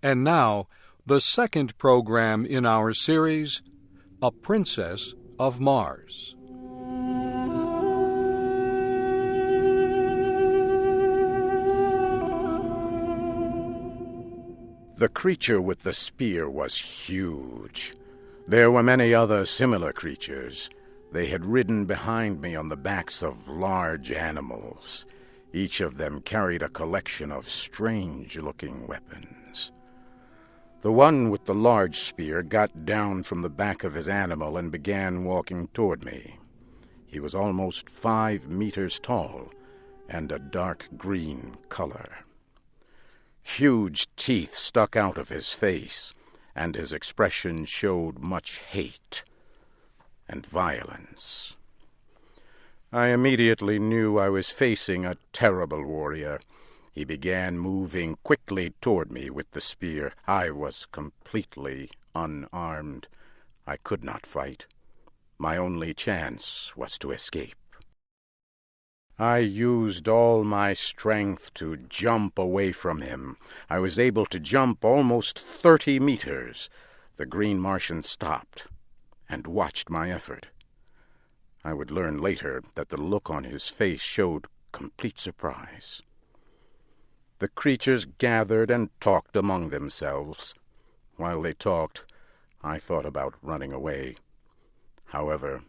And now, the second program in our series, A Princess of Mars. The creature with the spear was huge. There were many other similar creatures. They had ridden behind me on the backs of large animals. Each of them carried a collection of strange-looking weapons. The one with the large spear got down from the back of his animal and began walking toward me. He was almost 5 meters tall and a dark green color. Huge teeth stuck out of his face, and his expression showed much hate and violence. I immediately knew I was facing a terrible warrior. He began moving quickly toward me with the spear. I was completely unarmed. I could not fight. My only chance was to escape. I used all my strength to jump away from him. I was able to jump almost 30 meters. The Green Martian stopped and watched my effort. I would learn later that the look on his face showed complete surprise. The creatures gathered and talked among themselves. While they talked, I thought about running away. However,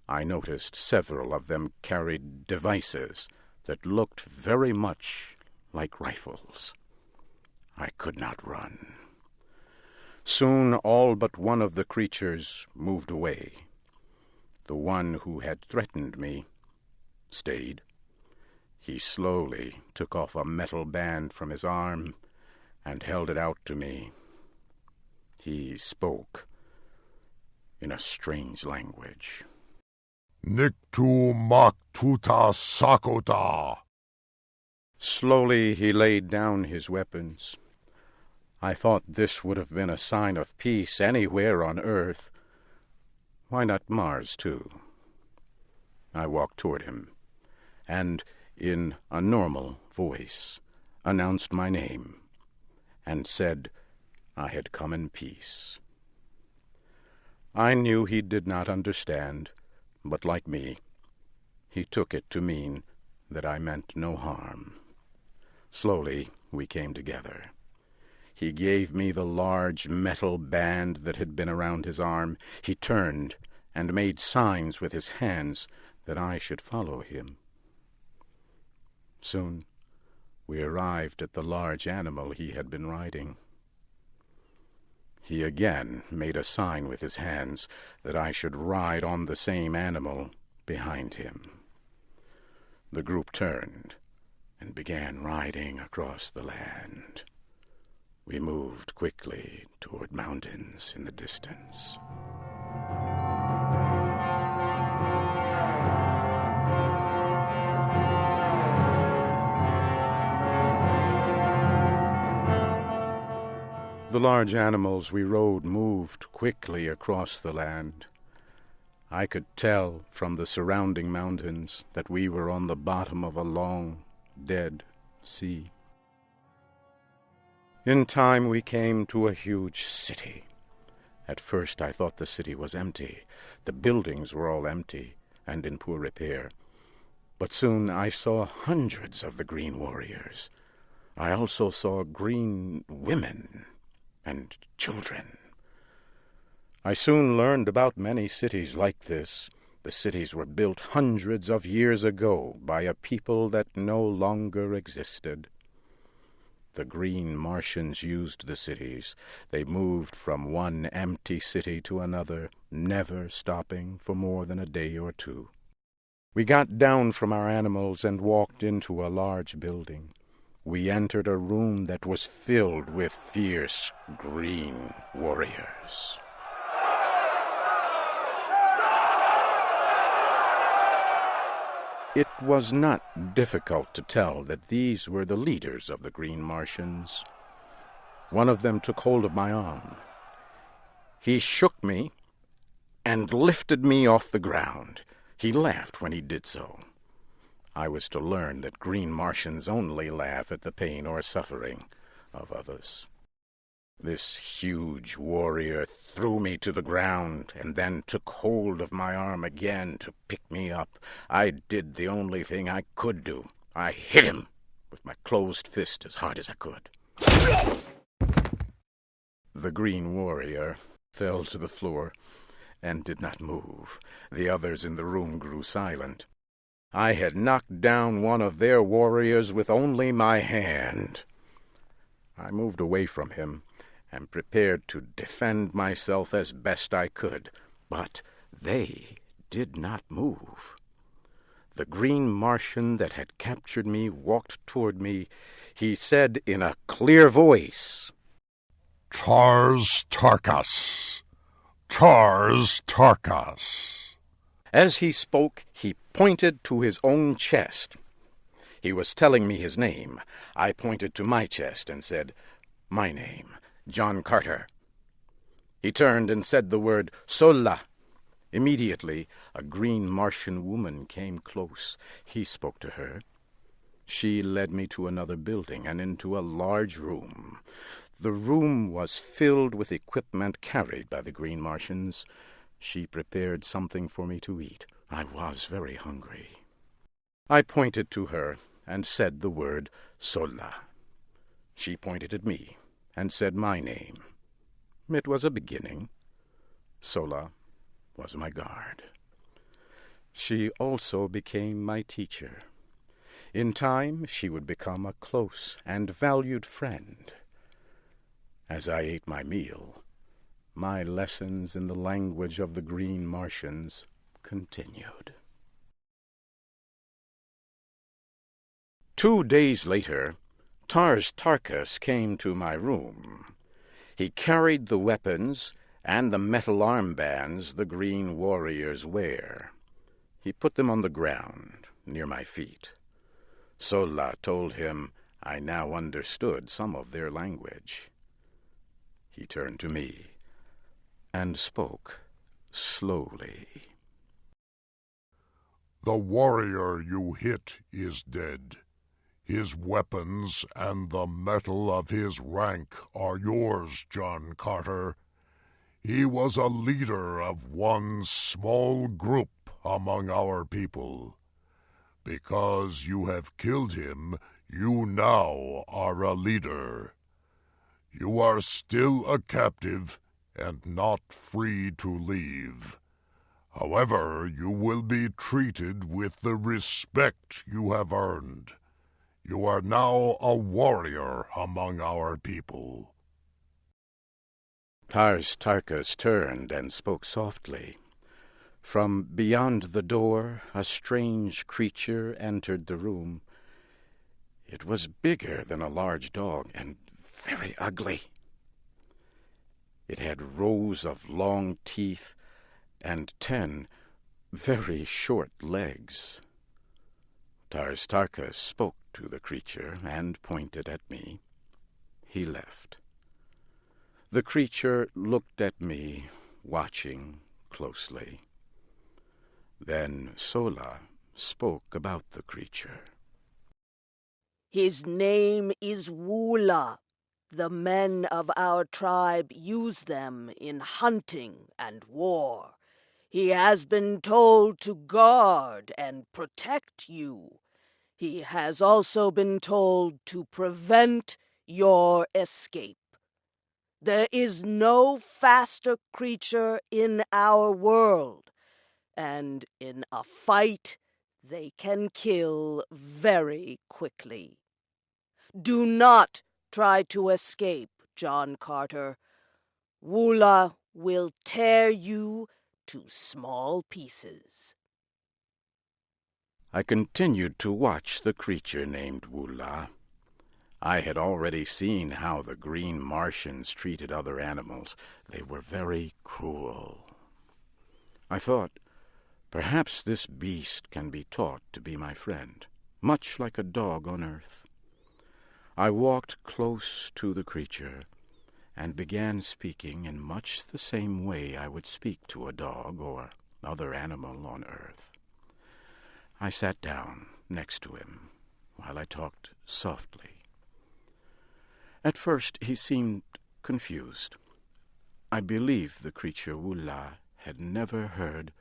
I noticed several of them carried devices that looked very much like rifles. I could not run. Soon all but one of the creatures moved away. The one who had threatened me stayed. He slowly took off a metal band from his arm and held it out to me. He spoke in a strange language. Niktu maktuta sakota. Slowly he laid down his weapons. I thought this would have been a sign of peace anywhere on Earth. Why not Mars, too? I walked toward him, and in a normal voice announced my name and said I had come in peace. I knew he did not understand, but like me, he took it to mean that I meant no harm. Slowly we came together. He gave me the large metal band that had been around his arm. He turned and made signs with his hands that I should follow him. Soon we arrived at the large animal he had been riding. He again made a sign with his hands that I should ride on the same animal behind him. The group turned and began riding across the land. We moved quickly toward mountains in the distance. The large animals we rode moved quickly across the land. I could tell from the surrounding mountains that we were on the bottom of a long, dead sea. In time we came to a huge city. At first I thought the city was empty. The buildings were all empty and in poor repair. But soon I saw hundreds of the green warriors. I also saw green women and children. I soon learned about many cities like this. The cities were built hundreds of years ago by a people that no longer existed. The Green Martians used the cities. They moved from one empty city to another, never stopping for more than a day or two. We got down from our animals and walked into a large building. We entered a room that was filled with fierce green warriors. It was not difficult to tell that these were the leaders of the Green Martians. One of them took hold of my arm. He shook me and lifted me off the ground. He laughed when he did so. I was to learn that Green Martians only laugh at the pain or suffering of others. This huge warrior threw me to the ground and then took hold of my arm again to pick me up. I did the only thing I could do. I hit him with my closed fist as hard as I could. The green warrior fell to the floor and did not move. The others in the room grew silent. I had knocked down one of their warriors with only my hand. I moved away from him and prepared to defend myself as best I could, but they did not move. The green Martian that had captured me walked toward me. He said in a clear voice, Tars Tarkas! Tars Tarkas! As he spoke, he pointed to his own chest. He was telling me his name. I pointed to my chest and said, My name, John Carter. He turned and said the word, Sola. Immediately, a green Martian woman came close. He spoke to her. She led me to another building and into a large room. The room was filled with equipment carried by the green Martians. She prepared something for me to eat. I was very hungry. I pointed to her and said the word Sola. She pointed at me and said my name. It was a beginning. Sola was my guard. She also became my teacher. In time, she would become a close and valued friend. As I ate my meal, my lessons in the language of the green Martians continued. 2 days later, Tars Tarkas came to my room. He carried the weapons and the metal armbands the green warriors wear. He put them on the ground near my feet. Sola told him I now understood some of their language. He turned to me and spoke slowly. The warrior you hit is dead. His weapons and the metal of his rank are yours, John Carter. He was a leader of one small group among our people. Because you have killed him, you now are a leader. You are still a captive and not free to leave. However, you will be treated with the respect you have earned. You are now a warrior among our people. Tars Tarkas turned and spoke softly. From beyond the door, a strange creature entered the room. It was bigger than a large dog and very ugly. It had rows of long teeth and 10 very short legs. Tars Tarkas spoke to the creature and pointed at me. He left. The creature looked at me, watching closely. Then Sola spoke about the creature. His name is Woola. The men of our tribe use them in hunting and war. He has been told to guard and protect you. He has also been told to prevent your escape. There is no faster creature in our world, and in a fight, they can kill very quickly. Do not try to escape, John Carter. Woola will tear you to small pieces. I continued to watch the creature named Woola. I had already seen how the green Martians treated other animals. They were very cruel. I thought, perhaps this beast can be taught to be my friend, much like a dog on earth. I walked close to the creature and began speaking in much the same way I would speak to a dog or other animal on earth. I sat down next to him while I talked softly. At first he seemed confused. I believe the creature Wula had never heard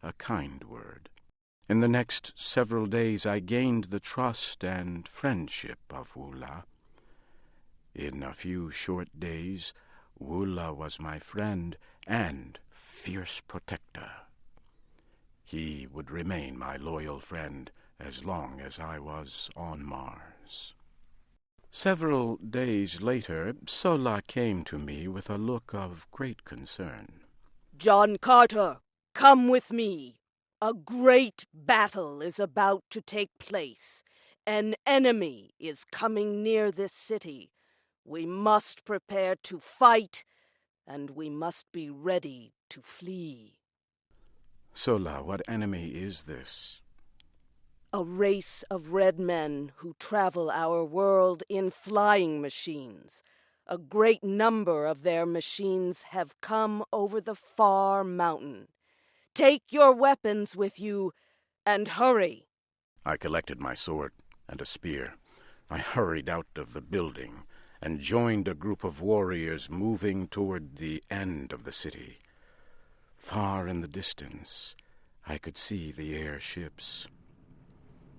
a kind word. In the next several days I gained the trust and friendship of Wula. In a few short days, Wula was my friend and fierce protector. He would remain my loyal friend as long as I was on Mars. Several days later, Sola came to me with a look of great concern. John Carter, come with me. A great battle is about to take place. An enemy is coming near this city. We must prepare to fight, and we must be ready to flee. Sola, what enemy is this? A race of red men who travel our world in flying machines. A great number of their machines have come over the far mountain. Take your weapons with you, and hurry. I collected my sword and a spear. I hurried out of the building and joined a group of warriors moving toward the end of the city. Far in the distance, I could see the airships.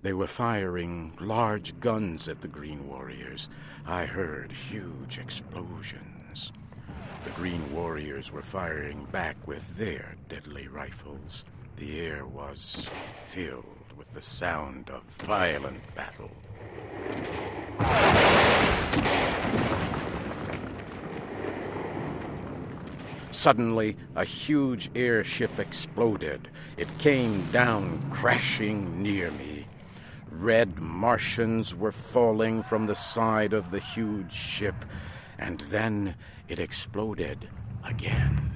They were firing large guns at the Green Warriors. I heard huge explosions. The Green Warriors were firing back with their deadly rifles. The air was filled with the sound of violent battle. Suddenly, a huge airship exploded. It came down crashing near me. Red Martians were falling from the side of the huge ship, and then it exploded again.